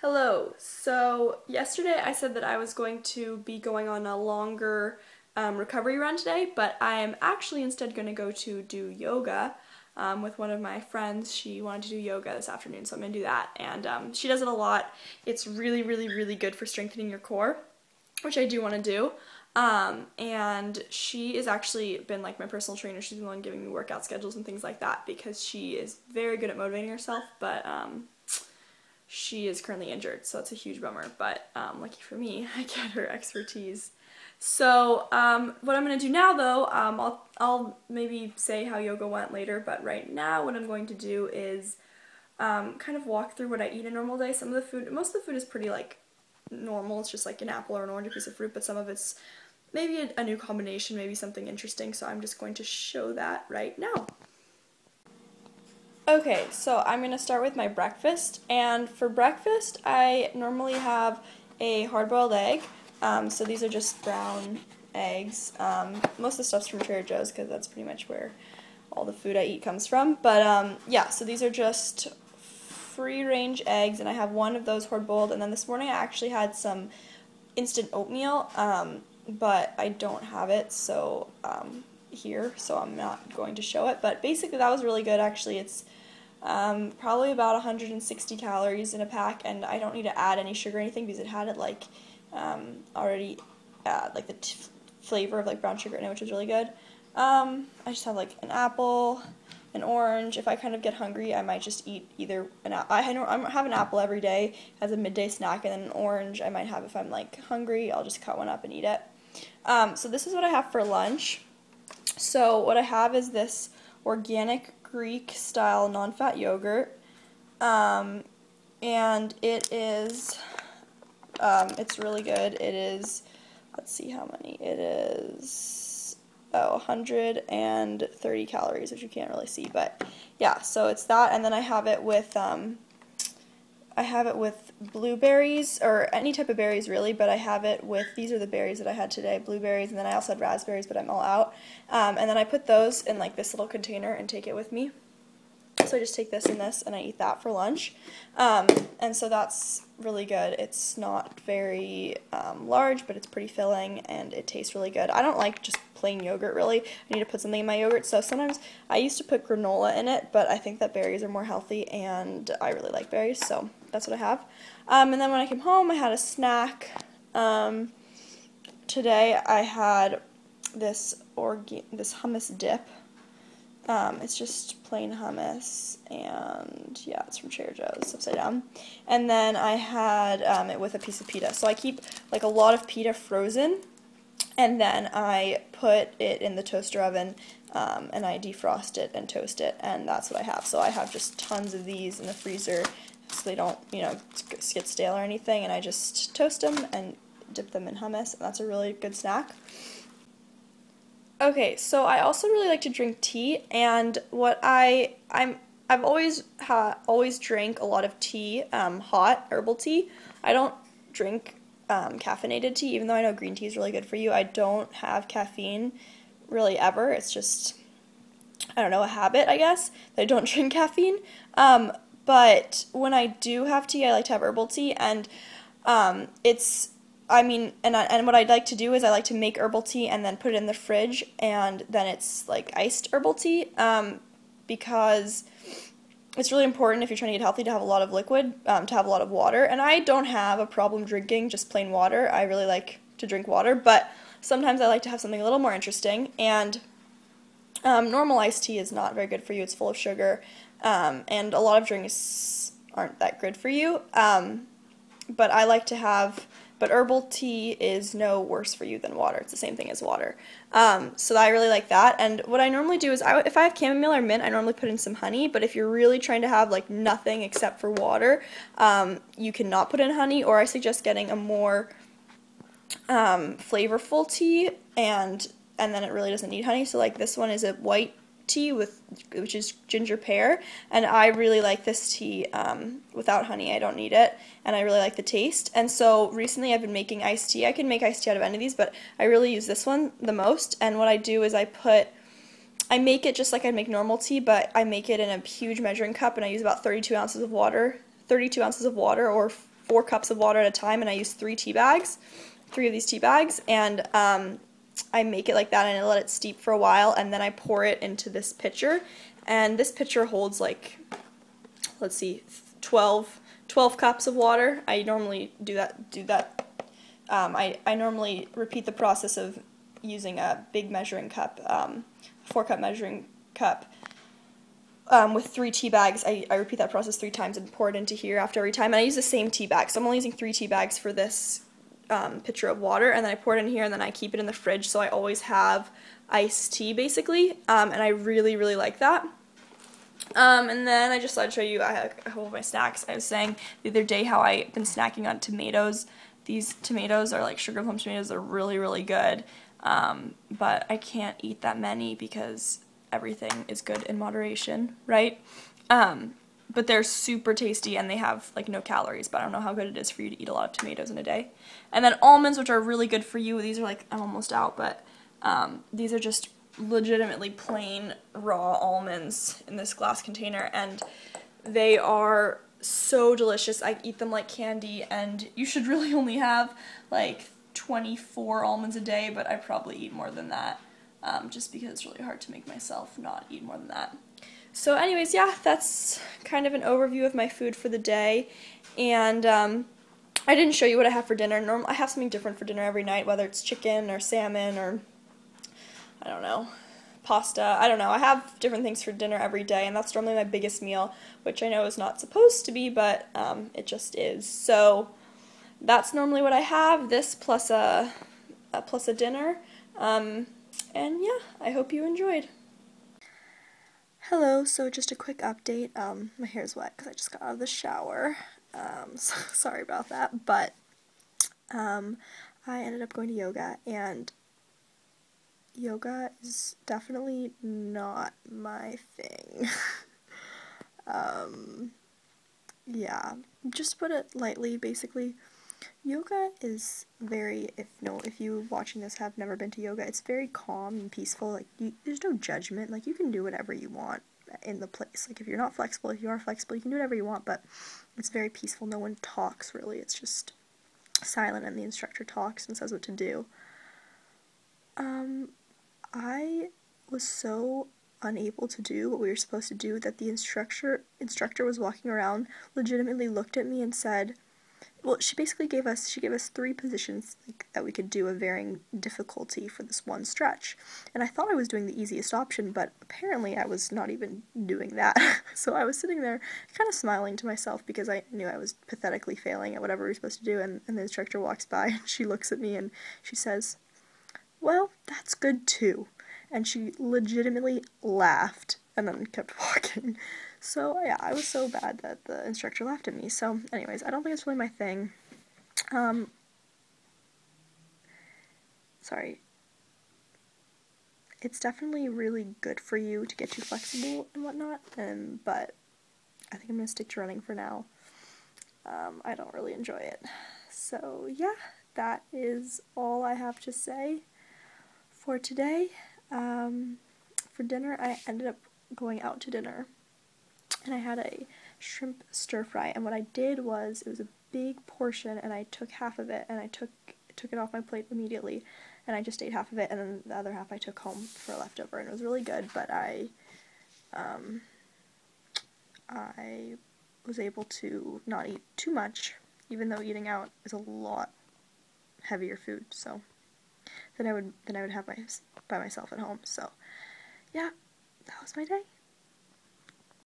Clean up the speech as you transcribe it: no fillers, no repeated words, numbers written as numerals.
Hello. So yesterday I said that I was going to be going on a longer recovery run today, but I am actually instead going to go to do yoga with one of my friends. She wanted to do yoga this afternoon, so I'm going to do that. And she does it a lot. It's really, really, really good for strengthening your core, which I do want to do. And she has actually been like my personal trainer. She's the one giving me workout schedules and things like that because she is very good at motivating herself, but she is currently injured, so it's a huge bummer, but lucky for me, I get her expertise. So what I'm going to do now, though, I'll maybe say how yoga went later, but right now what I'm going to do is kind of walk through what I eat a normal day. Most of the food is pretty, like, normal. It's just like an apple or an orange, a piece of fruit, but some of it's maybe a new combination, maybe something interesting, so I'm just going to show that right now. Okay, so I'm going to start with my breakfast, and for breakfast I normally have a hard-boiled egg. So these are just brown eggs. Most of the stuff's from Trader Joe's because that's pretty much where all the food I eat comes from. But yeah, so these are just free-range eggs, and I have one of those hard-boiled, and then this morning I actually had some instant oatmeal, but I don't have it here, so I'm not going to show it. But basically that was really good. Actually, it's probably about 160 calories in a pack, and I don't need to add any sugar or anything because it had it like already like the flavor of like brown sugar in it, which is really good. I just have like an apple, an orange. If I kind of get hungry, I might just eat either an apple. I have an apple every day as a midday snack, and then an orange I might have if I'm like hungry. I'll just cut one up and eat it. So this is what I have for lunch. So what I have is this organic Greek style non-fat yogurt, and it is it's really good. It is, let's see how many it is, 130 calories, which you can't really see, but yeah, so it's that. And then I have it with blueberries, or any type of berries really, but I have it with, these are the berries that I had today, blueberries, and then I also had raspberries, but I'm all out. And then I put those in like this little container and take it with me. So I just take this and this, and I eat that for lunch. And so that's really good. It's not very large, but it's pretty filling, and it tastes really good. I don't like just plain yogurt, really. I need to put something in my yogurt, so sometimes I used to put granola in it, but I think that berries are more healthy, and I really like berries, so that's what I have. And then when I came home, I had a snack. Today I had this hummus dip. It's just plain hummus, and yeah, it's from Trader Joe's, upside down. And then I had it with a piece of pita. So I keep like a lot of pita frozen, and then I put it in the toaster oven, and I defrost it and toast it, and that's what I have. So I have just tons of these in the freezer so they don't, get stale or anything, and I just toast them and dip them in hummus, and that's a really good snack. Okay, so I also really like to drink tea, and I've always drank a lot of tea, hot herbal tea. I don't drink caffeinated tea, even though I know green tea is really good for you. I don't have caffeine really ever. It's just, I don't know, a habit, I guess, that I don't drink caffeine. But when I do have tea, I like to have herbal tea, and and what I'd like to do is I like to make herbal tea and then put it in the fridge, and then it's like iced herbal tea, because it's really important if you're trying to get healthy to have a lot of liquid, to have a lot of water. And I don't have a problem drinking just plain water. I really like to drink water, but sometimes I like to have something a little more interesting, and normal iced tea is not very good for you. It's full of sugar, and a lot of drinks aren't that good for you, but herbal tea is no worse for you than water. It's the same thing as water. So I really like that. And what I normally do is, if I have chamomile or mint, I normally put in some honey. But if you're really trying to have like nothing except for water, you cannot put in honey. Or I suggest getting a more flavorful tea, and then it really doesn't need honey. So like this one is a white tea which is ginger pear, and I really like this tea without honey. I don't need it, and I really like the taste. And so recently I've been making iced tea. I can make iced tea out of any of these, but I really use this one the most. And what I do is I make it just like I'd make normal tea, but I make it in a huge measuring cup, and I use about 32 ounces of water or 4 cups of water at a time, and I use 3 of these tea bags, and I make it like that, and I let it steep for a while, and then I pour it into this pitcher, and this pitcher holds like, let's see, 12 cups of water. I normally do that. I normally repeat the process of using a big measuring cup, 4-cup measuring cup, with 3 tea bags. I repeat that process 3 times and pour it into here after every time, and I use the same tea bag, so I'm only using 3 tea bags for this pitcher of water, and then I pour it in here, and then I keep it in the fridge, so I always have iced tea, basically, and I really, really like that. And then I just thought I'd show you a couple of my snacks. I was saying the other day how I've been snacking on tomatoes. These tomatoes are like sugar plum tomatoes. They're really, really good, but I can't eat that many because everything is good in moderation, right? But they're super tasty, and they have like no calories, but I don't know how good it is for you to eat a lot of tomatoes in a day. And then almonds, which are really good for you. These are like, I'm almost out, but these are just legitimately plain raw almonds in this glass container, and they are so delicious. I eat them like candy, and you should really only have like 24 almonds a day, but I probably eat more than that, just because it's really hard to make myself not eat more than that. So anyways, yeah, that's kind of an overview of my food for the day, and I didn't show you what I have for dinner. Normally I have something different for dinner every night, whether it's chicken or salmon or, I don't know, pasta. I don't know. I have different things for dinner every day, and that's normally my biggest meal, which I know is not supposed to be, but it just is. So that's normally what I have, this plus a dinner, and yeah, I hope you enjoyed. Hello, so just a quick update. My hair's wet because I just got out of the shower, so sorry about that, but I ended up going to yoga, and yoga is definitely not my thing. Yeah, just to put it lightly, basically, yoga is very, if you watching this have never been to yoga, it's very calm and peaceful. Like, there's no judgment. Like, you can do whatever you want in the place. Like, if you're not flexible, if you are flexible, you can do whatever you want, but it's very peaceful. No one talks, really. It's just silent, and the instructor talks and says what to do. I was so unable to do what we were supposed to do that the instructor was walking around, legitimately looked at me and said, well, she gave us 3 positions that we could do of varying difficulty for this one stretch. And I thought I was doing the easiest option, but apparently I was not even doing that. So I was sitting there kind of smiling to myself because I knew I was pathetically failing at whatever we were supposed to do, and the instructor walks by and she looks at me and she says, well, that's good too. And she legitimately laughed and then kept walking. So yeah, I was so bad that the instructor laughed at me. So anyways, I don't think it's really my thing. Sorry. It's definitely really good for you to get you flexible and whatnot, but I think I'm going to stick to running for now. I don't really enjoy it. So yeah, that is all I have to say for today. For dinner, I ended up going out to dinner, and I had a shrimp stir fry, and what I did was, it was a big portion, and I took half of it, and I took it off my plate immediately, and I just ate half of it, and then the other half I took home for a leftover, and it was really good, but I was able to not eat too much, even though eating out is a lot heavier food, so than I would have by myself at home. So yeah, that was my day.